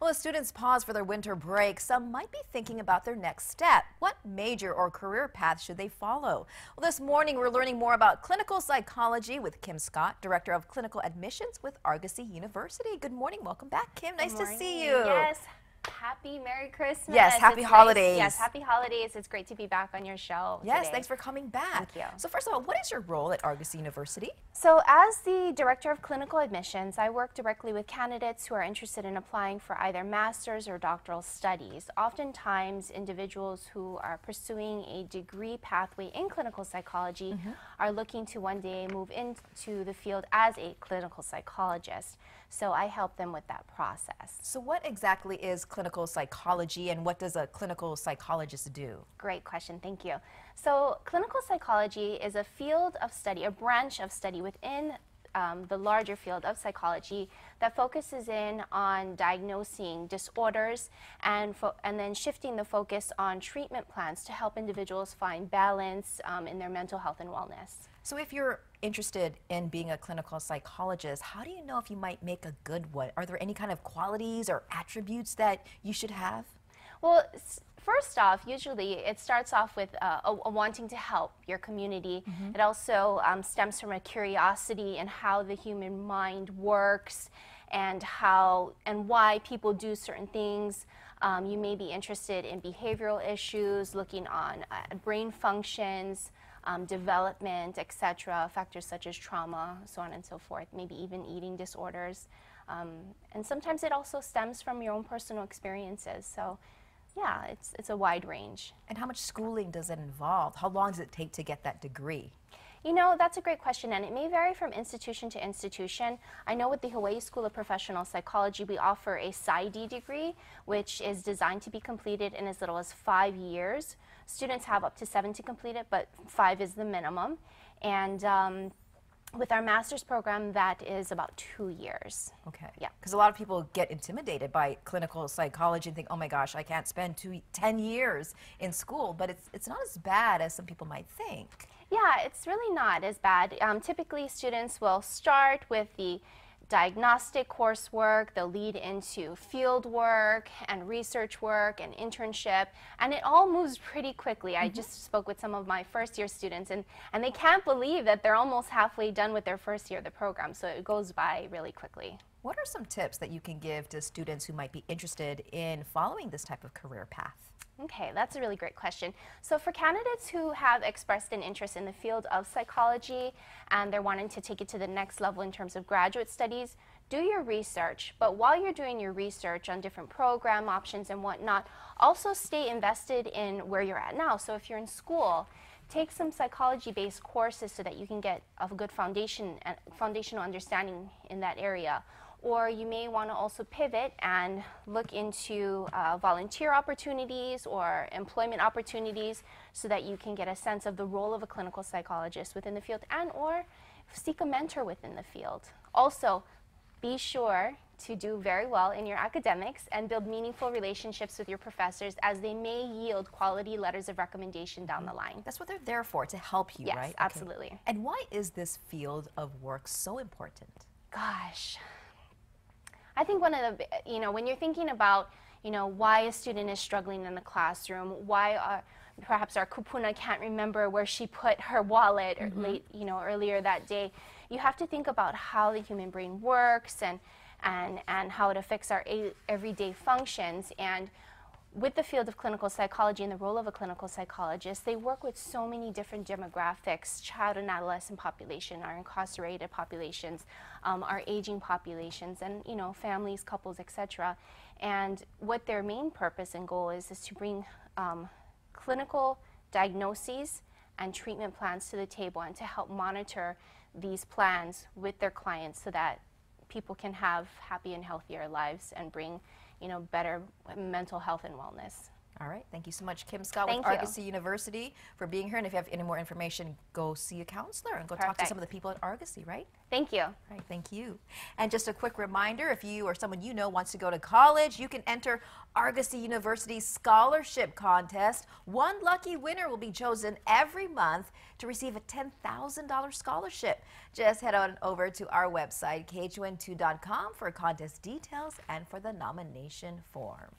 Well, as students pause for their winter break, some might be thinking about their next step. What major or career path should they follow? Well, this morning we're learning more about clinical psychology with Kim Scott, Director of Clinical Admissions with Argosy University. Good morning. Welcome back, Kim. Nice to see you. Yes. Happy Merry Christmas. Yes, happy holidays. Yes, happy holidays. It's great to be back on your show Yes, today. thanks for coming back. Thank you. So first of all, what is your role at Argosy University? So as the Director of Clinical Admissions, I work directly with candidates who are interested in applying for either master's or doctoral studies. Oftentimes, individuals who are pursuing a degree pathway in clinical psychology are looking to one day move into the field as a clinical psychologist. So I help them with that process. So what exactly is clinical psychology and what does a clinical psychologist do? Great question, thank you. So clinical psychology is a field of study, a branch of study within the larger field of psychology that focuses in on diagnosing disorders and then shifting the focus on treatment plans to help individuals find balance in their mental health and wellness. So if you're interested in being a clinical psychologist, how do you know if you might make a good one? Are there any kind of qualities or attributes that you should have? Well, first off, usually it starts off with a wanting to help your community. It also stems from a curiosity in how the human mind works and how and why people do certain things. You may be interested in behavioral issues, looking on brain functions, development, etc., factors such as trauma, so on and so forth, maybe even eating disorders. And sometimes it also stems from your own personal experiences. So yeah, it's a wide range. And how much schooling does it involve? How long does it take to get that degree? You know, that's a great question, and it may vary from institution to institution. I know with the Hawaii School of Professional Psychology, we offer a PsyD degree, which is designed to be completed in as little as 5 years. Students have up to 7 to complete it, but 5 is the minimum. And with our master's program, that is about 2 years. Okay. Yeah. Because a lot of people get intimidated by clinical psychology and think, oh my gosh, I can't spend 10 years in school, but it's not as bad as some people might think. Yeah, it's really not as bad. Typically, students will start with the diagnostic coursework, they'll lead into field work and research work and internship, and it all moves pretty quickly. I just spoke with some of my first-year students, and they can't believe that they're almost halfway done with their first year of the program, so it goes by really quickly. What are some tips that you can give to students who might be interested in following this type of career path? Okay, that's a really great question. So for candidates who have expressed an interest in the field of psychology and they're wanting to take it to the next level in terms of graduate studies, do your research. But while you're doing your research on different program options and whatnot, also stay invested in where you're at now. So if you're in school, take some psychology-based courses so that you can get a good foundation and foundational understanding in that area. Or you may want to also pivot and look into volunteer opportunities or employment opportunities so that you can get a sense of the role of a clinical psychologist within the field and or seek a mentor within the field. Also, be sure to do very well in your academics and build meaningful relationships with your professors as they may yield quality letters of recommendation down the line. That's what they're there for, to help you, Yes, right? absolutely. Okay. And why is this field of work so important? Gosh. I think one of the, when you're thinking about, why a student is struggling in the classroom, why perhaps our kupuna can't remember where she put her wallet or earlier that day, you have to think about how the human brain works and how it affects our everyday functions. And with the field of clinical psychology and the role of a clinical psychologist, they work with so many different demographics, child and adolescent population, our incarcerated populations, our aging populations, and families, couples, etc. And what their main purpose and goal is to bring clinical diagnoses and treatment plans to the table and to help monitor these plans with their clients so that people can have happy and healthier lives and bring better mental health and wellness. All right. Thank you so much, Kim Scott Thank with you. Argosy University, for being here. And if you have any more information, go see a counselor and go talk to Perfect. some of the people at Argosy, right? Thank you. All right, thank you. And just a quick reminder, if you or someone you know wants to go to college, you can enter Argosy University's scholarship contest. One lucky winner will be chosen every month to receive a $10,000 scholarship. Just head on over to our website, khon2.com, for contest details and for the nomination form.